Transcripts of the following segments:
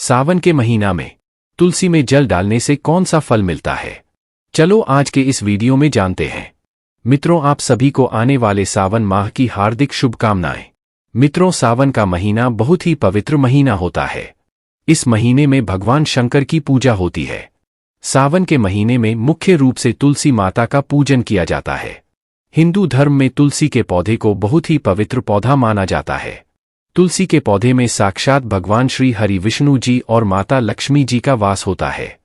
सावन के महीना में तुलसी में जल डालने से कौन सा फल मिलता है? चलो आज के इस वीडियो में जानते हैं। मित्रों, आप सभी को आने वाले सावन माह की हार्दिक शुभकामनाएं। मित्रों, सावन का महीना बहुत ही पवित्र महीना होता है। इस महीने में भगवान शंकर की पूजा होती है। सावन के महीने में मुख्य रूप से तुलसी माता का पूजन किया जाता है। हिंदू धर्म में तुलसी के पौधे को बहुत ही पवित्र पौधा माना जाता है। तुलसी के पौधे में साक्षात भगवान श्री हरि विष्णु जी और माता लक्ष्मी जी का वास होता है।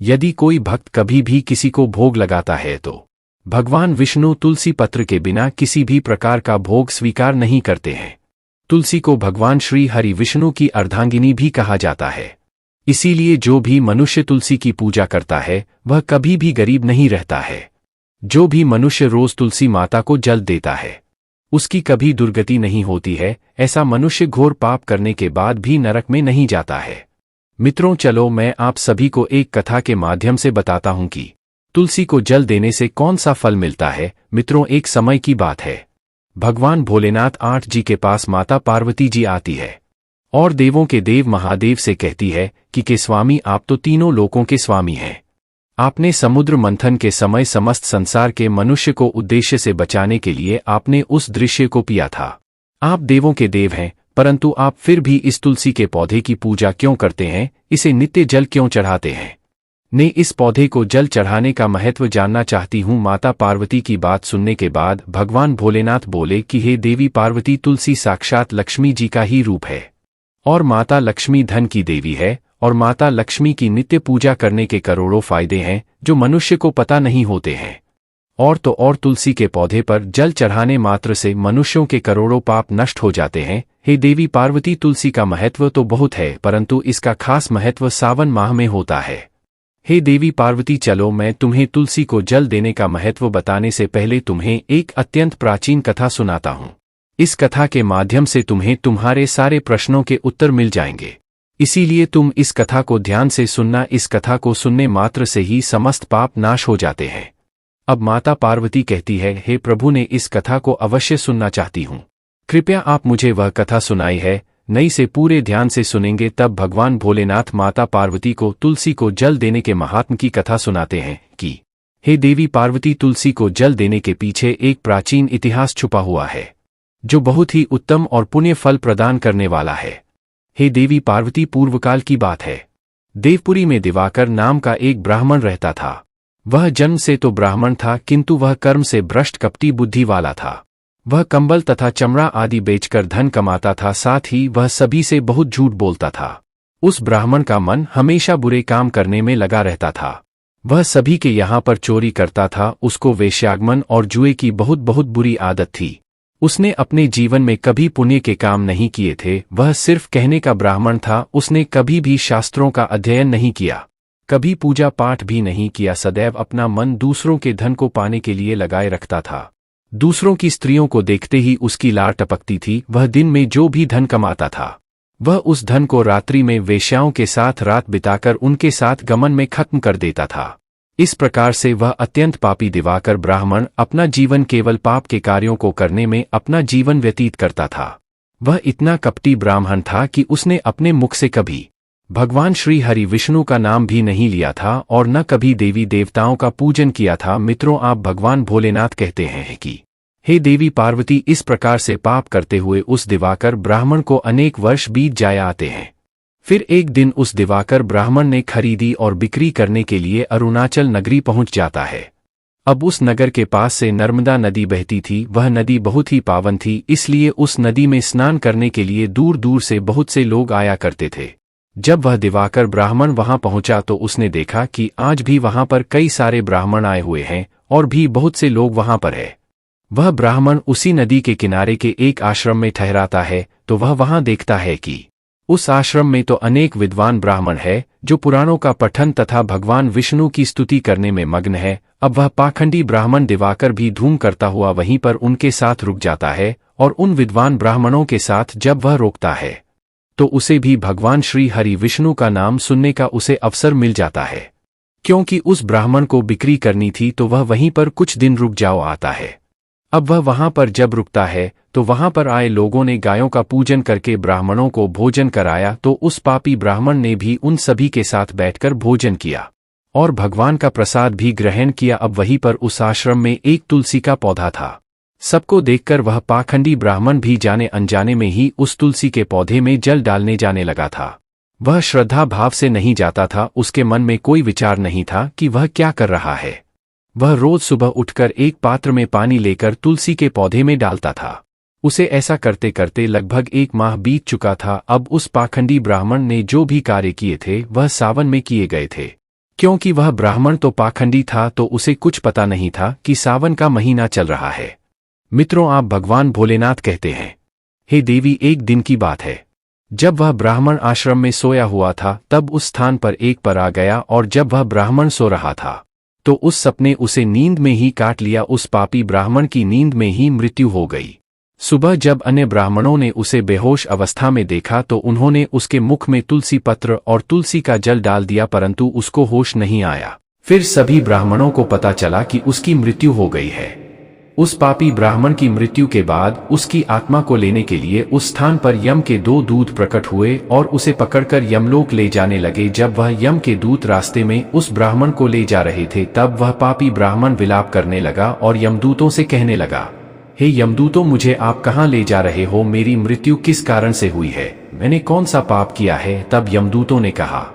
यदि कोई भक्त कभी भी किसी को भोग लगाता है तो भगवान विष्णु तुलसी पत्र के बिना किसी भी प्रकार का भोग स्वीकार नहीं करते हैं। तुलसी को भगवान श्री हरि विष्णु की अर्धांगिनी भी कहा जाता है। इसीलिए जो भी मनुष्य तुलसी की पूजा करता है वह कभी भी गरीब नहीं रहता है। जो भी मनुष्य रोज तुलसी माता को जल देता है उसकी कभी दुर्गति नहीं होती है। ऐसा मनुष्य घोर पाप करने के बाद भी नरक में नहीं जाता है। मित्रों, चलो मैं आप सभी को एक कथा के माध्यम से बताता हूं कि तुलसी को जल देने से कौन सा फल मिलता है। मित्रों, एक समय की बात है। भगवान भोलेनाथ 8 जी के पास माता पार्वती जी आती है और देवों के देव महादेव से कहती है कि स्वामी, आप तो तीनों लोकों के स्वामी हैं। आपने समुद्र मंथन के समय समस्त संसार के मनुष्य को उद्देश्य से बचाने के लिए आपने उस दृश्य को पिया था। आप देवों के देव हैं, परंतु आप फिर भी इस तुलसी के पौधे की पूजा क्यों करते हैं? इसे नित्य जल क्यों चढ़ाते हैं? ने इस पौधे को जल चढ़ाने का महत्व जानना चाहती हूँ। माता पार्वती की बात सुनने के बाद भगवान भोलेनाथ बोले कि हे देवी पार्वती, तुलसी साक्षात लक्ष्मी जी का ही रूप है और माता लक्ष्मी धन की देवी है और माता लक्ष्मी की नित्य पूजा करने के करोड़ों फायदे हैं जो मनुष्य को पता नहीं होते हैं। और तुलसी के पौधे पर जल चढ़ाने मात्र से मनुष्यों के करोड़ों पाप नष्ट हो जाते हैं। हे देवी पार्वती, तुलसी का महत्व तो बहुत है, परंतु इसका खास महत्व सावन माह में होता है। हे देवी पार्वती, चलो मैं तुम्हें तुलसी को जल देने का महत्व बताने से पहले तुम्हें एक अत्यंत प्राचीन कथा सुनाता हूँ। इस कथा के माध्यम से तुम्हें तुम्हारे सारे प्रश्नों के उत्तर मिल जाएंगे। इसीलिए तुम इस कथा को ध्यान से सुनना। इस कथा को सुनने मात्र से ही समस्त पाप नाश हो जाते हैं। अब माता पार्वती कहती है, हे प्रभु, ने इस कथा को अवश्य सुनना चाहती हूँ। कृपया आप मुझे वह कथा सुनाई है। नहीं से पूरे ध्यान से सुनेंगे तब भगवान भोलेनाथ माता पार्वती को तुलसी को जल देने के महात्म की कथा सुनाते हैं कि हे देवी पार्वती, तुलसी को जल देने के पीछे एक प्राचीन इतिहास छुपा हुआ है जो बहुत ही उत्तम और पुण्य फल प्रदान करने वाला है। हे देवी पार्वती, पूर्वकाल की बात है। देवपुरी में दिवाकर नाम का एक ब्राह्मण रहता था। वह जन्म से तो ब्राह्मण था, किंतु वह कर्म से भ्रष्ट कपटी बुद्धि वाला था। वह कंबल तथा चमड़ा आदि बेचकर धन कमाता था, साथ ही वह सभी से बहुत झूठ बोलता था। उस ब्राह्मण का मन हमेशा बुरे काम करने में लगा रहता था। वह सभी के यहाँ पर चोरी करता था। उसको वेश्यागमन और जुए की बहुत बहुत बुरी आदत थी। उसने अपने जीवन में कभी पुण्य के काम नहीं किए थे। वह सिर्फ कहने का ब्राह्मण था। उसने कभी भी शास्त्रों का अध्ययन नहीं किया, कभी पूजा पाठ भी नहीं किया। सदैव अपना मन दूसरों के धन को पाने के लिए लगाए रखता था। दूसरों की स्त्रियों को देखते ही उसकी लार टपकती थी। वह दिन में जो भी धन कमाता था वह उस धन को रात्रि में वेश्याओं के साथ रात बिताकर उनके साथ गमन में खत्म कर देता था। इस प्रकार से वह अत्यंत पापी दिवाकर ब्राह्मण अपना जीवन केवल पाप के कार्यों को करने में अपना जीवन व्यतीत करता था। वह इतना कपटी ब्राह्मण था कि उसने अपने मुख से कभी भगवान श्री हरि विष्णु का नाम भी नहीं लिया था और न कभी देवी देवताओं का पूजन किया था। मित्रों, आप भगवान भोलेनाथ कहते हैं कि हे देवी पार्वती, इस प्रकार से पाप करते हुए उस दिवाकर ब्राह्मण को अनेक वर्ष बीत जाया आते हैं। फिर एक दिन उस दिवाकर ब्राह्मण ने खरीदी और बिक्री करने के लिए अरुणाचल नगरी पहुंच जाता है। अब उस नगर के पास से नर्मदा नदी बहती थी। वह नदी बहुत ही पावन थी, इसलिए उस नदी में स्नान करने के लिए दूर दूर से बहुत से लोग आया करते थे। जब वह दिवाकर ब्राह्मण वहां पहुंचा तो उसने देखा कि आज भी वहां पर कई सारे ब्राह्मण आए हुए हैं और भी बहुत से लोग वहां पर है। वह ब्राह्मण उसी नदी के किनारे के एक आश्रम में ठहराता है तो वह वहां देखता है कि उस आश्रम में तो अनेक विद्वान ब्राह्मण है जो पुराणों का पठन तथा भगवान विष्णु की स्तुति करने में मग्न है। अब वह पाखंडी ब्राह्मण दिवाकर भी धूम करता हुआ वहीं पर उनके साथ रुक जाता है और उन विद्वान ब्राह्मणों के साथ जब वह रोकता है तो उसे भी भगवान श्री हरि विष्णु का नाम सुनने का उसे अवसर मिल जाता है। क्योंकि उस ब्राह्मण को बिक्री करनी थी तो वह वहीं पर कुछ दिन रुक जाओ आता है। अब वह वहां पर जब रुकता है तो वहां पर आए लोगों ने गायों का पूजन करके ब्राह्मणों को भोजन कराया, तो उस पापी ब्राह्मण ने भी उन सभी के साथ बैठकर भोजन किया और भगवान का प्रसाद भी ग्रहण किया। अब वहीं पर उस आश्रम में एक तुलसी का पौधा था। सबको देखकर वह पाखंडी ब्राह्मण भी जाने अनजाने में ही उस तुलसी के पौधे में जल डालने जाने लगा था। वह श्रद्धा भाव से नहीं जाता था, उसके मन में कोई विचार नहीं था कि वह क्या कर रहा है। वह रोज सुबह उठकर एक पात्र में पानी लेकर तुलसी के पौधे में डालता था। उसे ऐसा करते करते लगभग 1 माह बीत चुका था। अब उस पाखंडी ब्राह्मण ने जो भी कार्य किए थे वह सावन में किए गए थे। क्योंकि वह ब्राह्मण तो पाखंडी था, तो उसे कुछ पता नहीं था कि सावन का महीना चल रहा है। मित्रों, आप भगवान भोलेनाथ कहते हैं। हे देवी, एक दिन की बात है, जब वह ब्राह्मण आश्रम में सोया हुआ था तब उस स्थान पर एक पर आ गया, और जब वह ब्राह्मण सो रहा था तो उस सपने उसे नींद में ही काट लिया। उस पापी ब्राह्मण की नींद में ही मृत्यु हो गई। सुबह जब अन्य ब्राह्मणों ने उसे बेहोश अवस्था में देखा तो उन्होंने उसके मुख में तुलसी पत्र और तुलसी का जल डाल दिया, परंतु उसको होश नहीं आया। फिर सभी ब्राह्मणों को पता चला कि उसकी मृत्यु हो गई है। उस पापी ब्राह्मण की मृत्यु के बाद उसकी आत्मा को लेने के लिए उस स्थान पर यम के 2 दूत प्रकट हुए और उसे पकड़कर यमलोक ले जाने लगे। जब वह यम के दूत रास्ते में उस ब्राह्मण को ले जा रहे थे तब वह पापी ब्राह्मण विलाप करने लगा और यमदूतों से कहने लगा, हे यमदूतों, मुझे आप कहाँ ले जा रहे हो? मेरी मृत्यु किस कारण से हुई है? मैंने कौन सा पाप किया है? तब यमदूतों ने कहा,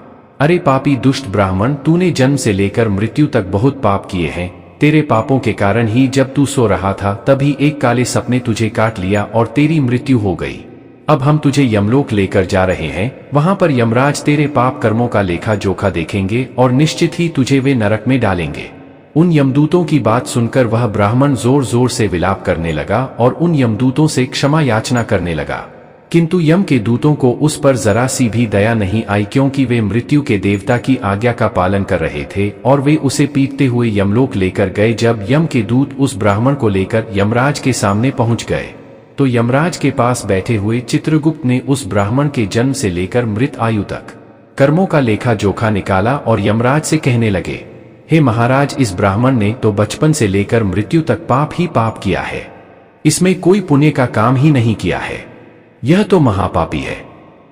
अरे पापी दुष्ट ब्राह्मण, तूने जन्म से लेकर मृत्यु तक बहुत पाप किए हैं। तेरे पापों के कारण ही जब तू सो रहा था तभी एक काले सपने तुझे काट लिया और तेरी मृत्यु हो गई। अब हम तुझे यमलोक लेकर जा रहे हैं। वहां पर यमराज तेरे पाप कर्मों का लेखा जोखा देखेंगे और निश्चित ही तुझे वे नरक में डालेंगे। उन यमदूतों की बात सुनकर वह ब्राह्मण जोर जोर से विलाप करने लगा और उन यमदूतों से क्षमा याचना करने लगा, किंतु यम के दूतों को उस पर जरा सी भी दया नहीं आई, क्योंकि वे मृत्यु के देवता की आज्ञा का पालन कर रहे थे और वे उसे पीटते हुए यमलोक लेकर गए। जब यम के दूत उस ब्राह्मण को लेकर यमराज के सामने पहुंच गए तो यमराज के पास बैठे हुए चित्रगुप्त ने उस ब्राह्मण के जन्म से लेकर मृत आयु तक कर्मों का लेखा जोखा निकाला और यमराज से कहने लगे, हे महाराज, इस ब्राह्मण ने तो बचपन से लेकर मृत्यु तक पाप ही पाप किया है। इसमें कोई पुण्य का काम ही नहीं किया है। यह तो महापापी है।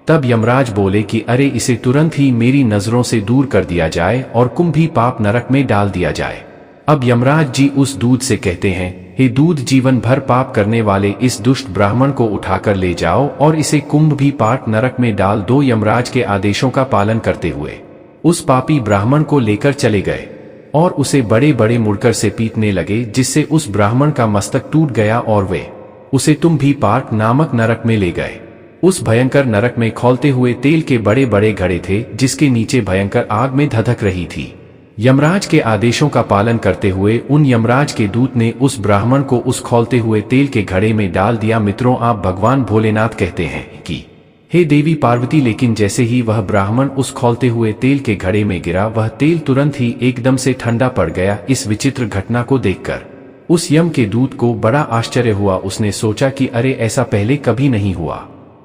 तब यमराज बोले कि अरे, इसे तुरंत ही मेरी नजरों से दूर कर दिया जाए और कुंभी पाप नरक में डाल दिया जाए। अब यमराज जी उस दूध से कहते हैं, हे दूध, जीवन भर पाप करने वाले इस दुष्ट ब्राह्मण को उठाकर ले जाओ और इसे कुंभ भी पाप नरक में डाल दो। यमराज के आदेशों का पालन करते हुए उस पापी ब्राह्मण को लेकर चले गए और उसे बड़े बड़े मुड़कर से पीटने लगे, जिससे उस ब्राह्मण का मस्तक टूट गया और वे उसे तुम भी पार्क नामक नरक में ले गए। उस भयंकर नरक में खौलते हुए तेल के बड़े बड़े घड़े थे, जिसके नीचे भयंकर आग में धधक रही थी। यमराज के आदेशों का पालन करते हुए उन यमराज के दूत ने उस ब्राह्मण को उस खौलते हुए तेल के घड़े में डाल दिया। मित्रों, आप भगवान भोलेनाथ कहते हैं कि हे देवी पार्वती, लेकिन जैसे ही वह ब्राह्मण उस खौलते हुए तेल के घड़े में गिरा, वह तेल तुरंत ही एकदम से ठंडा पड़ गया। इस विचित्र घटना को देखकर उस यम के दूत को बड़ा आश्चर्य हुआ। उसने सोचा कि अरे, ऐसा पहले कभी नहीं हुआ।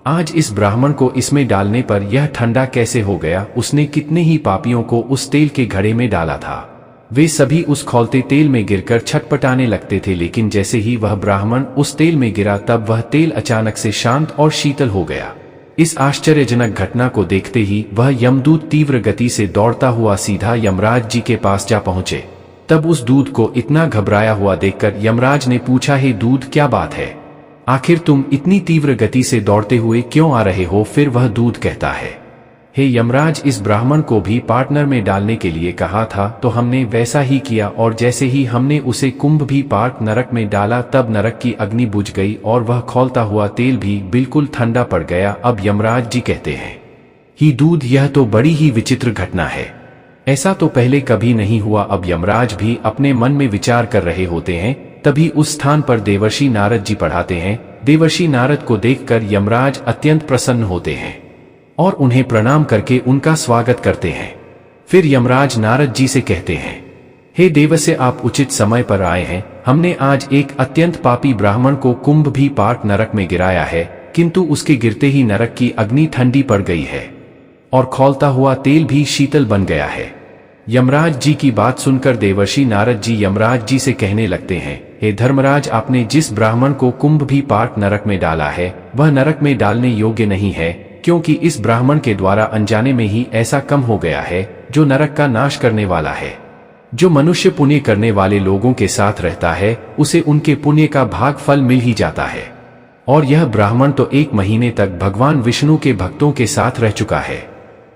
आज इस ब्राह्मण को इसमें डालने पर यह ठंडा कैसे हो गया? उसने कितने ही पापियों को उस तेल के घड़े में डाला था। वे सभी उस खौलते तेल में गिरकर छटपटाने लगते थे, लेकिन जैसे ही वह ब्राह्मण उस तेल में गिरा तब वह तेल अचानक से शांत और शीतल हो गया। इस आश्चर्यजनक घटना को देखते ही वह यमदूत तीव्र गति से दौड़ता हुआ सीधा यमराज जी के पास जा पहुंचे। तब उस दूत को इतना घबराया हुआ देखकर यमराज ने पूछा, हे दूत, क्या बात है? आखिर तुम इतनी तीव्र गति से दौड़ते हुए क्यों आ रहे हो? फिर वह दूत कहता है, हे यमराज, इस ब्राह्मण को भी पार्टनर में डालने के लिए कहा था तो हमने वैसा ही किया, और जैसे ही हमने उसे कुंभ भी पार्क नरक में डाला तब नरक की अग्नि बुझ गई और वह खौलता हुआ तेल भी बिल्कुल ठंडा पड़ गया। अब यमराज जी कहते हैं, ही दूध, यह तो बड़ी ही विचित्र घटना है। ऐसा तो पहले कभी नहीं हुआ। अब यमराज भी अपने मन में विचार कर रहे होते हैं, तभी उस स्थान पर देवर्षि नारद जी पढ़ाते हैं। देवर्षि नारद को देखकर यमराज अत्यंत प्रसन्न होते हैं और उन्हें प्रणाम करके उनका स्वागत करते हैं। फिर यमराज नारद जी से कहते हैं, हे देवस्य, आप उचित समय पर आए हैं। हमने आज एक अत्यंत पापी ब्राह्मण को कुंभ भी पार्क नरक में गिराया है, किंतु उसके गिरते ही नरक की अग्नि ठंडी पड़ गई है और खौलता हुआ तेल भी शीतल बन गया है। यमराज जी की बात सुनकर देवर्षि नारद जी यमराज जी से कहने लगते हैं, हे धर्मराज, आपने जिस ब्राह्मण को कुंभ भी पार्क नरक में डाला है वह नरक में डालने योग्य नहीं है, क्योंकि इस ब्राह्मण के द्वारा अनजाने में ही ऐसा कम हो गया है जो नरक का नाश करने वाला है। जो मनुष्य पुण्य करने वाले लोगों के साथ रहता है उसे उनके पुण्य का भाग फल मिल ही जाता है। और यह ब्राह्मण तो 1 महीने तक भगवान विष्णु के भक्तों के साथ रह चुका है।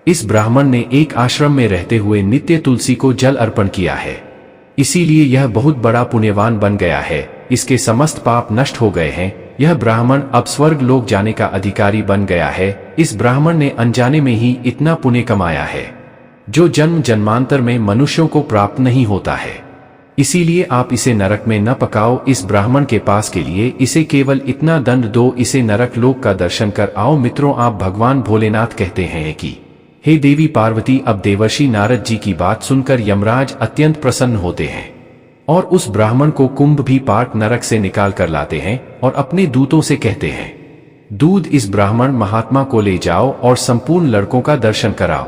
इस ब्राह्मण ने एक आश्रम में रहते हुए नित्य तुलसी को जल अर्पण किया है, इसीलिए यह बहुत बड़ा पुण्यवान बन गया है। इसके समस्त पाप नष्ट हो गए हैं। यह ब्राह्मण अब स्वर्ग लोक जाने का अधिकारी बन गया है। इस ब्राह्मण ने अनजाने में ही इतना पुण्य कमाया है जो जन्म जन्मांतर में मनुष्यों को प्राप्त नहीं होता है। इसीलिए आप इसे नरक में न पकाओ। इस ब्राह्मण के पास के लिए इसे केवल इतना दंड दो, इसे नरक लोक का दर्शन कर आओ। मित्रों, आप भगवान भोलेनाथ कहते हैं कि हे देवी पार्वती। अब देवर्षि नारद जी की बात सुनकर यमराज अत्यंत प्रसन्न होते हैं और उस ब्राह्मण को कुंभ भी पार्क नरक से निकाल कर लाते हैं और अपने दूतों से कहते हैं, दूध इस ब्राह्मण महात्मा को ले जाओ और संपूर्ण लड़कों का दर्शन कराओ।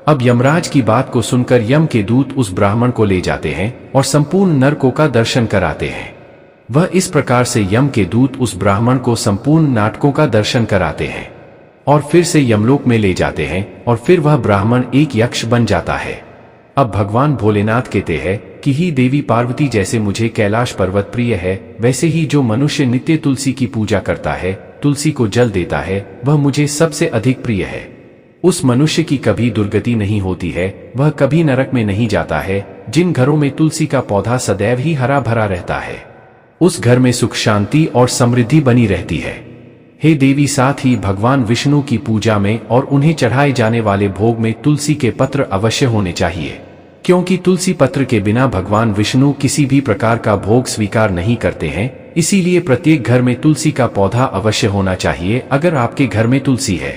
अब यमराज की बात को सुनकर यम के दूत उस ब्राह्मण को ले जाते हैं और संपूर्ण नरकों का दर्शन कराते हैं। वह इस प्रकार से यम के दूत उस ब्राह्मण को संपूर्ण नाटकों का दर्शन कराते हैं और फिर से यमलोक में ले जाते हैं और फिर वह ब्राह्मण एक यक्ष बन जाता है। अब भगवान भोलेनाथ कहते हैं कि ही देवी पार्वती, जैसे मुझे कैलाश पर्वत प्रिय है, वैसे ही जो मनुष्य नित्य तुलसी की पूजा करता है, तुलसी को जल देता है, वह मुझे सबसे अधिक प्रिय है। उस मनुष्य की कभी दुर्गति नहीं होती है, वह कभी नरक में नहीं जाता है। जिन घरों में तुलसी का पौधा सदैव ही हरा भरा रहता है उस घर में सुख शांति और समृद्धि बनी रहती है। हे देवी, साथ ही भगवान विष्णु की पूजा में और उन्हें चढ़ाए जाने वाले भोग में तुलसी के पत्र अवश्य होने चाहिए, क्योंकि तुलसी पत्र के बिना भगवान विष्णु किसी भी प्रकार का भोग स्वीकार नहीं करते हैं। इसीलिए प्रत्येक घर में तुलसी का पौधा अवश्य होना चाहिए। अगर आपके घर में तुलसी है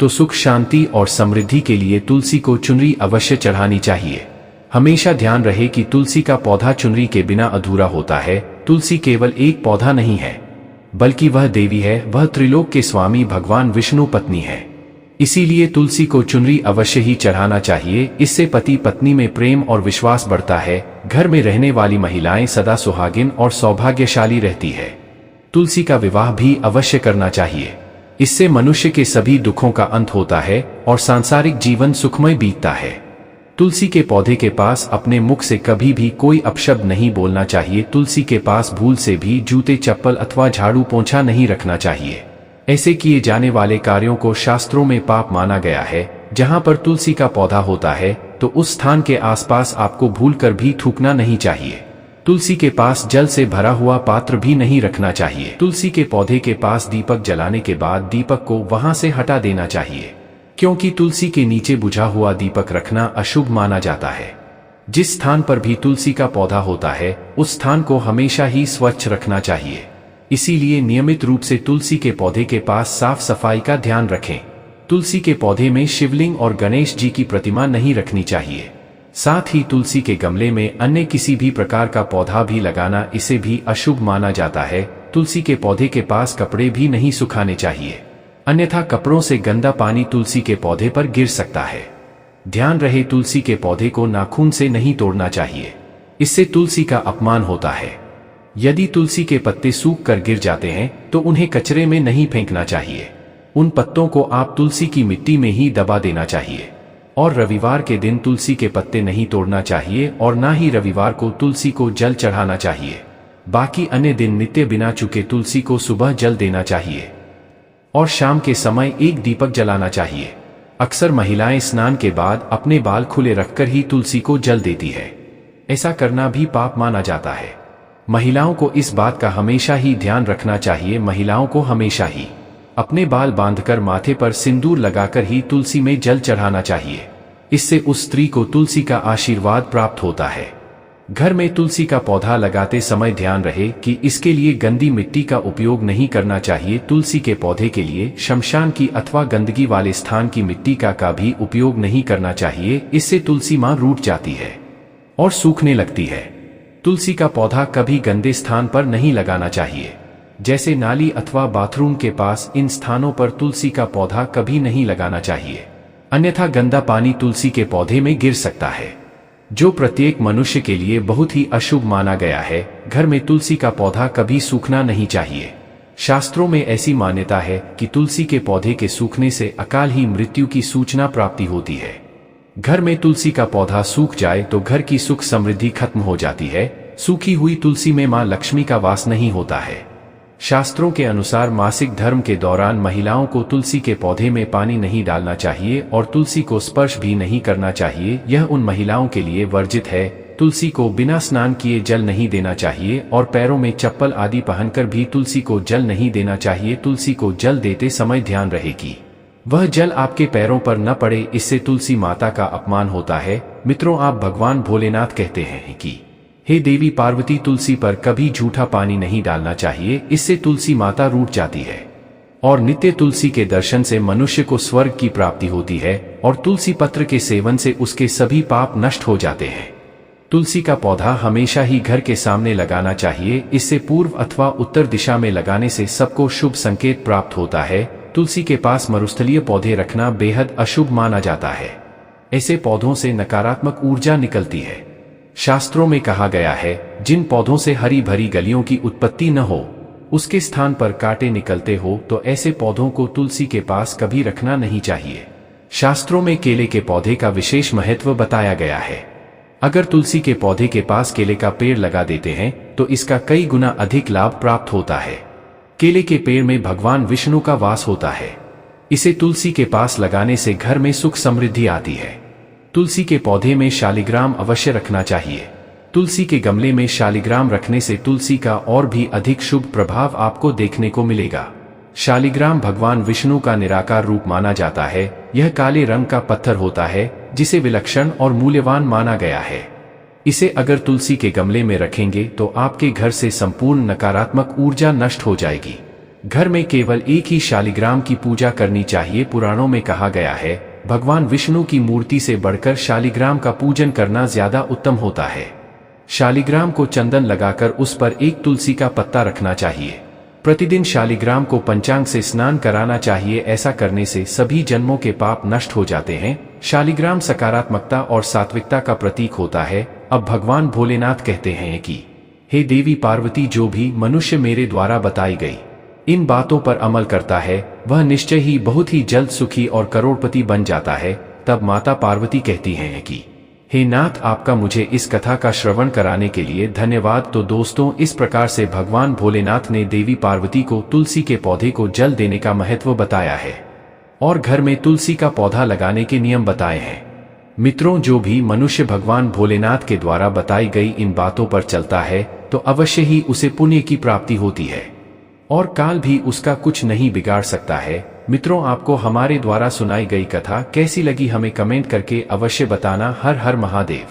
तो सुख शांति और समृद्धि के लिए तुलसी को चुनरी अवश्य चढ़ानी चाहिए। हमेशा ध्यान रहे कि तुलसी का पौधा चुनरी के बिना अधूरा होता है। तुलसी केवल एक पौधा नहीं है, बल्कि वह देवी है। वह त्रिलोक के स्वामी भगवान विष्णु पत्नी है। इसीलिए तुलसी को चुनरी अवश्य ही चढ़ाना चाहिए। इससे पति पत्नी में प्रेम और विश्वास बढ़ता है। घर में रहने वाली महिलाएं सदा सुहागिन और सौभाग्यशाली रहती है। तुलसी का विवाह भी अवश्य करना चाहिए। इससे मनुष्य के सभी दुखों का अंत होता है और सांसारिक जीवन सुखमय बीतता है। तुलसी के पौधे के पास अपने मुख से कभी भी कोई अपशब्द नहीं बोलना चाहिए। तुलसी के पास भूल से भी जूते चप्पल अथवा झाड़ू पोंछा नहीं रखना चाहिए। ऐसे किए जाने वाले कार्यों को शास्त्रों में पाप माना गया है। जहां पर तुलसी का पौधा होता है तो उस स्थान के आसपास आपको भूलकर भी थूकना नहीं चाहिए। तुलसी के पास जल से भरा हुआ पात्र भी नहीं रखना चाहिए। तुलसी के पौधे के पास दीपक जलाने के बाद दीपक को वहां से हटा देना चाहिए, क्योंकि तुलसी के नीचे बुझा हुआ दीपक रखना अशुभ माना जाता है। जिस स्थान पर भी तुलसी का पौधा होता है उस स्थान को हमेशा ही स्वच्छ रखना चाहिए। इसीलिए नियमित रूप से तुलसी के पौधे के पास साफ सफाई का ध्यान रखें। तुलसी के पौधे में शिवलिंग और गणेश जी की प्रतिमा नहीं रखनी चाहिए। साथ ही तुलसी के गमले में अन्य किसी भी प्रकार का पौधा भी लगाना इसे भी अशुभ माना जाता है। तुलसी के पौधे के पास कपड़े भी नहीं सुखाने चाहिए, अन्यथा कपड़ों से गंदा पानी तुलसी के पौधे पर गिर सकता है। ध्यान रहे, तुलसी के पौधे को नाखून से नहीं तोड़ना चाहिए, इससे तुलसी का अपमान होता है। यदि तुलसी के पत्ते सूख कर गिर जाते हैं तो उन्हें कचरे में नहीं फेंकना चाहिए। उन पत्तों को आप तुलसी की मिट्टी में ही दबा देना चाहिए। और रविवार के दिन तुलसी के पत्ते नहीं तोड़ना चाहिए और ना ही रविवार को तुलसी को जल चढ़ाना चाहिए। बाकी अन्य दिन नित्य बिना चूके तुलसी को सुबह जल देना चाहिए और शाम के समय एक दीपक जलाना चाहिए। अक्सर महिलाएं स्नान के बाद अपने बाल खुले रखकर ही तुलसी को जल देती है। ऐसा करना भी पाप माना जाता है। महिलाओं को इस बात का हमेशा ही ध्यान रखना चाहिए। महिलाओं को हमेशा ही अपने बाल बांधकर माथे पर सिंदूर लगाकर ही तुलसी में जल चढ़ाना चाहिए। इससे उस स्त्री को तुलसी का आशीर्वाद प्राप्त होता है। घर में तुलसी का पौधा लगाते समय ध्यान रहे कि इसके लिए गंदी मिट्टी का उपयोग नहीं करना चाहिए। तुलसी के पौधे के लिए शमशान की अथवा गंदगी वाले स्थान की मिट्टी का भी उपयोग नहीं करना चाहिए। इससे तुलसी मां रूठ जाती है और सूखने लगती है। तुलसी का पौधा कभी गंदे स्थान पर नहीं लगाना चाहिए, जैसे नाली अथवा बाथरूम के पास। इन स्थानों पर तुलसी का पौधा कभी नहीं लगाना चाहिए, अन्यथा गंदा पानी तुलसी के पौधे में गिर सकता है। जो प्रत्येक मनुष्य के लिए बहुत ही अशुभ माना गया है। घर में तुलसी का पौधा कभी सूखना नहीं चाहिए। शास्त्रों में ऐसी मान्यता है कि तुलसी के पौधे के सूखने से अकाल ही मृत्यु की सूचना प्राप्ति होती है। घर में तुलसी का पौधा सूख जाए तो घर की सुख समृद्धि खत्म हो जाती है। सूखी हुई तुलसी में मां लक्ष्मी का वास नहीं होता है। शास्त्रों के अनुसार मासिक धर्म के दौरान महिलाओं को तुलसी के पौधे में पानी नहीं डालना चाहिए और तुलसी को स्पर्श भी नहीं करना चाहिए। यह उन महिलाओं के लिए वर्जित है। तुलसी को बिना स्नान किए जल नहीं देना चाहिए और पैरों में चप्पल आदि पहनकर भी तुलसी को जल नहीं देना चाहिए। तुलसी को जल देते समय ध्यान रहे कि वह जल आपके पैरों पर न पड़े, इससे तुलसी माता का अपमान होता है। मित्रों, आप भगवान भोलेनाथ कहते हैं कि हे देवी पार्वती, तुलसी पर कभी झूठा पानी नहीं डालना चाहिए, इससे तुलसी माता रूठ जाती है। और नित्य तुलसी के दर्शन से मनुष्य को स्वर्ग की प्राप्ति होती है और तुलसी पत्र के सेवन से उसके सभी पाप नष्ट हो जाते हैं। तुलसी का पौधा हमेशा ही घर के सामने लगाना चाहिए। इससे पूर्व अथवा उत्तर दिशा में लगाने से सबको शुभ संकेत प्राप्त होता है। तुलसी के पास मरुस्थलीय पौधे रखना बेहद अशुभ माना जाता है। ऐसे पौधों से नकारात्मक ऊर्जा निकलती है। शास्त्रों में कहा गया है, जिन पौधों से हरी भरी गलियों की उत्पत्ति न हो, उसके स्थान पर कांटे निकलते हो, तो ऐसे पौधों को तुलसी के पास कभी रखना नहीं चाहिए। शास्त्रों में केले के पौधे का विशेष महत्व बताया गया है। अगर तुलसी के पौधे के पास केले का पेड़ लगा देते हैं तो इसका कई गुना अधिक लाभ प्राप्त होता है। केले के पेड़ में भगवान विष्णु का वास होता है। इसे तुलसी के पास लगाने से घर में सुख समृद्धि आती है। तुलसी के पौधे में शालिग्राम अवश्य रखना चाहिए। तुलसी के गमले में शालिग्राम रखने से तुलसी का और भी अधिक शुभ प्रभाव आपको देखने को मिलेगा। शालिग्राम भगवान विष्णु का निराकार रूप माना जाता है। यह काले रंग का पत्थर होता है जिसे विलक्षण और मूल्यवान माना गया है। इसे अगर तुलसी के गमले में रखेंगे तो आपके घर से संपूर्ण नकारात्मक ऊर्जा नष्ट हो जाएगी। घर में केवल एक ही शालिग्राम की पूजा करनी चाहिए। पुराणों में कहा गया है, भगवान विष्णु की मूर्ति से बढ़कर शालिग्राम का पूजन करना ज्यादा उत्तम होता है। शालिग्राम को चंदन लगाकर उस पर एक तुलसी का पत्ता रखना चाहिए। प्रतिदिन शालिग्राम को पंचांग से स्नान कराना चाहिए। ऐसा करने से सभी जन्मों के पाप नष्ट हो जाते हैं। शालिग्राम सकारात्मकता और सात्विकता का प्रतीक होता है। अब भगवान भोलेनाथ कहते हैं कि हे देवी पार्वती, जो भी मनुष्य मेरे द्वारा बताई गई इन बातों पर अमल करता है वह निश्चय ही बहुत ही जल्द सुखी और करोड़पति बन जाता है। तब माता पार्वती कहती हैं कि हे नाथ, आपका मुझे इस कथा का श्रवण कराने के लिए धन्यवाद। तो दोस्तों, इस प्रकार से भगवान भोलेनाथ ने देवी पार्वती को तुलसी के पौधे को जल देने का महत्व बताया है और घर में तुलसी का पौधा लगाने के नियम बताए हैं। मित्रों, जो भी मनुष्य भगवान भोलेनाथ के द्वारा बताई गई इन बातों पर चलता है तो अवश्य ही उसे पुण्य की प्राप्ति होती है और काल भी उसका कुछ नहीं बिगाड़ सकता है। मित्रों, आपको हमारे द्वारा सुनाई गई कथा कैसी लगी हमें कमेंट करके अवश्य बताना। हर हर महादेव।